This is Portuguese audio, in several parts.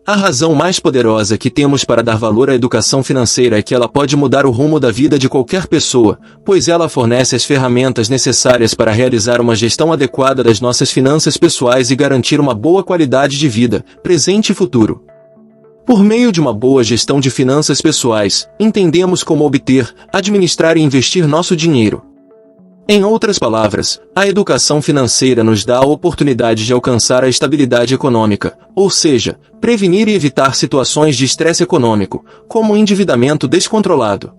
A razão mais poderosa que temos para dar valor à educação financeira é que ela pode mudar o rumo da vida de qualquer pessoa, pois ela fornece as ferramentas necessárias para realizar uma gestão adequada das nossas finanças pessoais e garantir uma boa qualidade de vida, presente e futuro. Por meio de uma boa gestão de finanças pessoais, entendemos como obter, administrar e investir nosso dinheiro. Em outras palavras, a educação financeira nos dá a oportunidade de alcançar a estabilidade econômica, ou seja, prevenir e evitar situações de estresse econômico, como o endividamento descontrolado.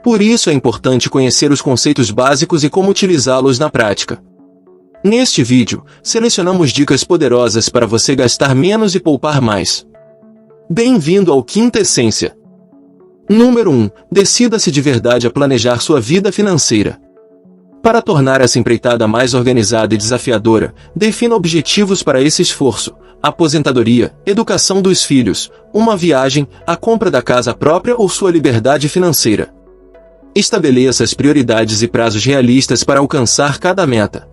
Por isso é importante conhecer os conceitos básicos e como utilizá-los na prática. Neste vídeo, selecionamos dicas poderosas para você gastar menos e poupar mais. Bem-vindo ao Quinta Essência. Número 1. Decida-se de verdade a planejar sua vida financeira. Para tornar essa empreitada mais organizada e desafiadora, defina objetivos para esse esforço: aposentadoria, educação dos filhos, uma viagem, a compra da casa própria ou sua liberdade financeira. Estabeleça as prioridades e prazos realistas para alcançar cada meta.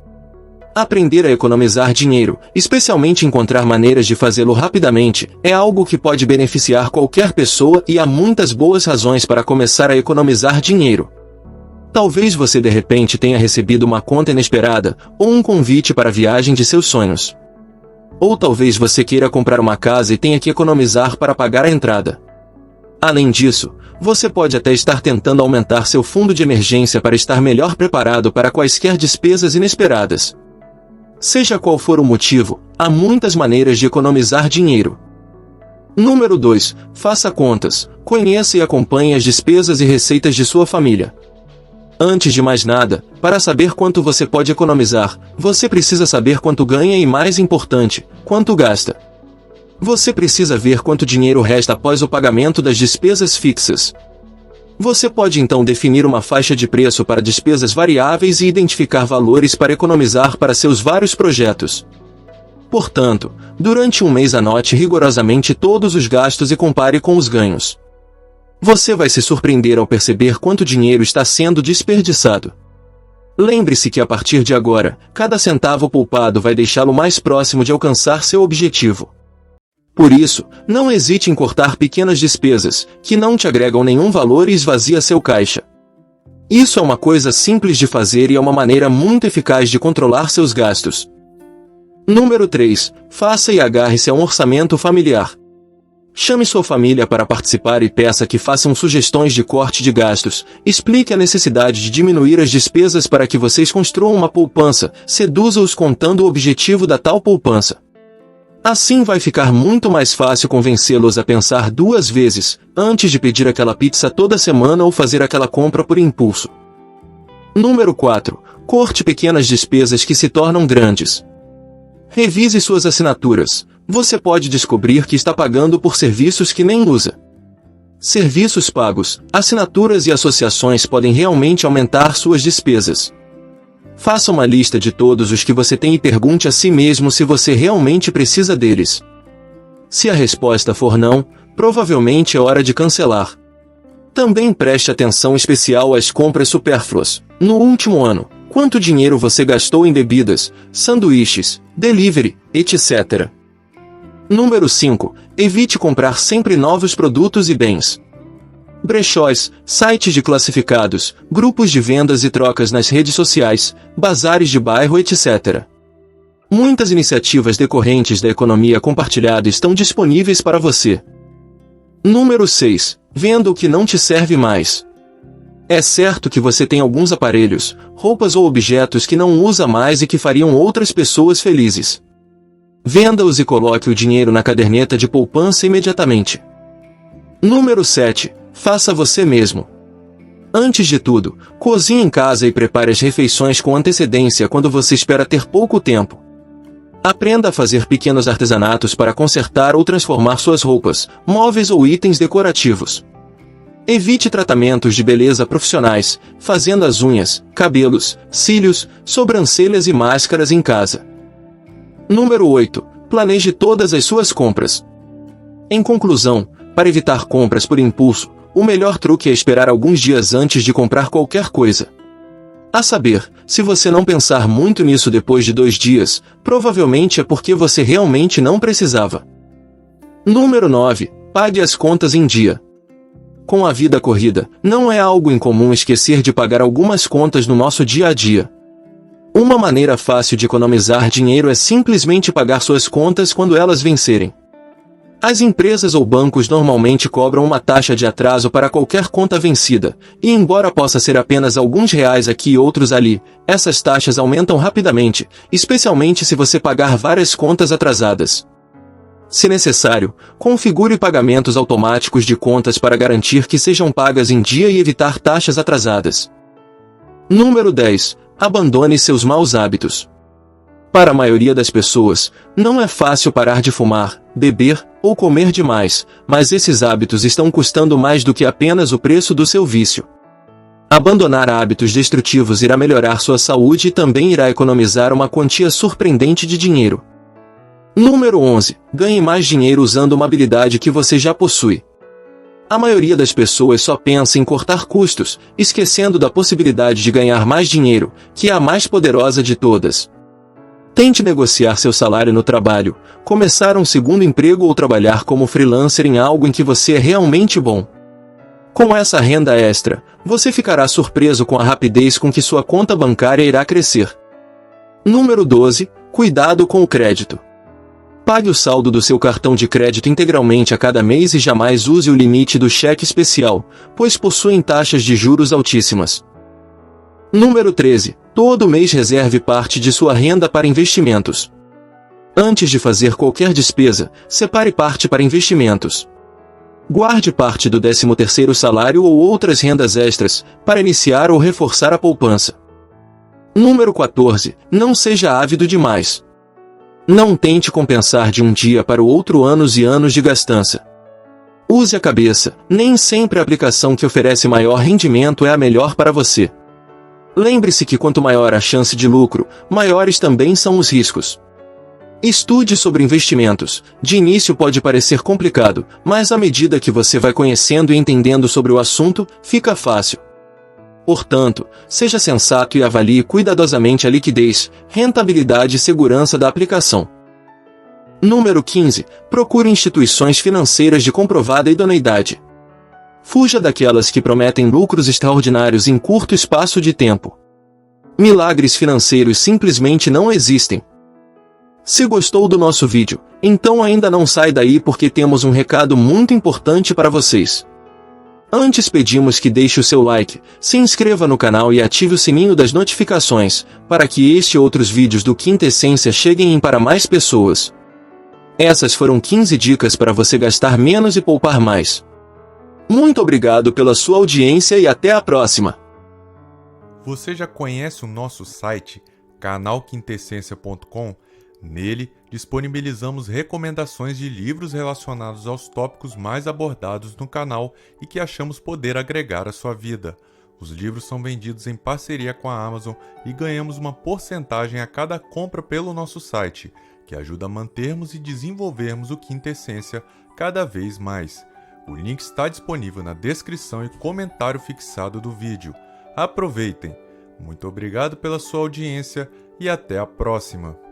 Aprender a economizar dinheiro, especialmente encontrar maneiras de fazê-lo rapidamente, é algo que pode beneficiar qualquer pessoa e há muitas boas razões para começar a economizar dinheiro. Talvez você de repente tenha recebido uma conta inesperada, ou um convite para a viagem de seus sonhos. Ou talvez você queira comprar uma casa e tenha que economizar para pagar a entrada. Além disso, você pode até estar tentando aumentar seu fundo de emergência para estar melhor preparado para quaisquer despesas inesperadas. Seja qual for o motivo, há muitas maneiras de economizar dinheiro. Número 2. Faça contas, conheça e acompanhe as despesas e receitas de sua família. Antes de mais nada, para saber quanto você pode economizar, você precisa saber quanto ganha e, mais importante, quanto gasta. Você precisa ver quanto dinheiro resta após o pagamento das despesas fixas. Você pode então definir uma faixa de preço para despesas variáveis e identificar valores para economizar para seus vários projetos. Portanto, durante um mês anote rigorosamente todos os gastos e compare com os ganhos. Você vai se surpreender ao perceber quanto dinheiro está sendo desperdiçado. Lembre-se que a partir de agora, cada centavo poupado vai deixá-lo mais próximo de alcançar seu objetivo. Por isso, não hesite em cortar pequenas despesas, que não te agregam nenhum valor e esvazia seu caixa. Isso é uma coisa simples de fazer e é uma maneira muito eficaz de controlar seus gastos. Número 3. Faça e agarre-se a um orçamento familiar. Chame sua família para participar e peça que façam sugestões de corte de gastos. Explique a necessidade de diminuir as despesas para que vocês construam uma poupança. Seduza-os contando o objetivo da tal poupança. Assim vai ficar muito mais fácil convencê-los a pensar duas vezes, antes de pedir aquela pizza toda semana ou fazer aquela compra por impulso. Número 4. Corte pequenas despesas que se tornam grandes. Revise suas assinaturas. Você pode descobrir que está pagando por serviços que nem usa. Serviços pagos, assinaturas e associações podem realmente aumentar suas despesas. Faça uma lista de todos os que você tem e pergunte a si mesmo se você realmente precisa deles. Se a resposta for não, provavelmente é hora de cancelar. Também preste atenção especial às compras supérfluas. No último ano, quanto dinheiro você gastou em bebidas, sanduíches, delivery, etc. Número 5. Evite comprar sempre novos produtos e bens. Brechós, sites de classificados, grupos de vendas e trocas nas redes sociais, bazares de bairro, etc. Muitas iniciativas decorrentes da economia compartilhada estão disponíveis para você. Número 6. Venda o que não te serve mais. É certo que você tem alguns aparelhos, roupas ou objetos que não usa mais e que fariam outras pessoas felizes. Venda-os e coloque o dinheiro na caderneta de poupança imediatamente. Número 7. Faça você mesmo. Antes de tudo, cozinhe em casa e prepare as refeições com antecedência quando você espera ter pouco tempo. Aprenda a fazer pequenos artesanatos para consertar ou transformar suas roupas, móveis ou itens decorativos. Evite tratamentos de beleza profissionais, fazendo as unhas, cabelos, cílios, sobrancelhas e máscaras em casa. Número 8. Planeje todas as suas compras. Em conclusão, para evitar compras por impulso, o melhor truque é esperar alguns dias antes de comprar qualquer coisa. A saber, se você não pensar muito nisso depois de 2 dias, provavelmente é porque você realmente não precisava. Número 9. Pague as contas em dia. Com a vida corrida, não é algo incomum esquecer de pagar algumas contas no nosso dia a dia. Uma maneira fácil de economizar dinheiro é simplesmente pagar suas contas quando elas vencerem. As empresas ou bancos normalmente cobram uma taxa de atraso para qualquer conta vencida, e embora possa ser apenas alguns reais aqui e outros ali, essas taxas aumentam rapidamente, especialmente se você pagar várias contas atrasadas. Se necessário, configure pagamentos automáticos de contas para garantir que sejam pagas em dia e evitar taxas atrasadas. Número 10. Abandone seus maus hábitos. Para a maioria das pessoas, não é fácil parar de fumar, beber ou comer demais, mas esses hábitos estão custando mais do que apenas o preço do seu vício. Abandonar hábitos destrutivos irá melhorar sua saúde e também irá economizar uma quantia surpreendente de dinheiro. Número 11. Ganhe mais dinheiro usando uma habilidade que você já possui. A maioria das pessoas só pensa em cortar custos, esquecendo da possibilidade de ganhar mais dinheiro, que é a mais poderosa de todas. Tente negociar seu salário no trabalho, começar um segundo emprego ou trabalhar como freelancer em algo em que você é realmente bom. Com essa renda extra, você ficará surpreso com a rapidez com que sua conta bancária irá crescer. Número 12. Cuidado com o crédito. Pague o saldo do seu cartão de crédito integralmente a cada mês e jamais use o limite do cheque especial, pois possuem taxas de juros altíssimas. Número 13. Todo mês reserve parte de sua renda para investimentos. Antes de fazer qualquer despesa, separe parte para investimentos. Guarde parte do 13º salário ou outras rendas extras, para iniciar ou reforçar a poupança. Número 14. Não seja ávido demais. Não tente compensar de um dia para o outro anos e anos de gastança. Use a cabeça, nem sempre a aplicação que oferece maior rendimento é a melhor para você. Lembre-se que quanto maior a chance de lucro, maiores também são os riscos. Estude sobre investimentos. De início pode parecer complicado, mas à medida que você vai conhecendo e entendendo sobre o assunto, fica fácil. Portanto, seja sensato e avalie cuidadosamente a liquidez, rentabilidade e segurança da aplicação. Número 15. Procure instituições financeiras de comprovada idoneidade. Fuja daquelas que prometem lucros extraordinários em curto espaço de tempo. Milagres financeiros simplesmente não existem. Se gostou do nosso vídeo, então ainda não sai daí porque temos um recado muito importante para vocês. Antes pedimos que deixe o seu like, se inscreva no canal e ative o sininho das notificações, para que este e outros vídeos do Quinta Essência cheguem para mais pessoas. Essas foram 15 dicas para você gastar menos e poupar mais. Muito obrigado pela sua audiência e até a próxima! Você já conhece o nosso site, canalquintessencia.com? Nele, disponibilizamos recomendações de livros relacionados aos tópicos mais abordados no canal e que achamos poder agregar à sua vida. Os livros são vendidos em parceria com a Amazon e ganhamos uma porcentagem a cada compra pelo nosso site, que ajuda a mantermos e desenvolvermos o Quinta Essência cada vez mais. O link está disponível na descrição e comentário fixado do vídeo. Aproveitem! Muito obrigado pela sua audiência e até a próxima!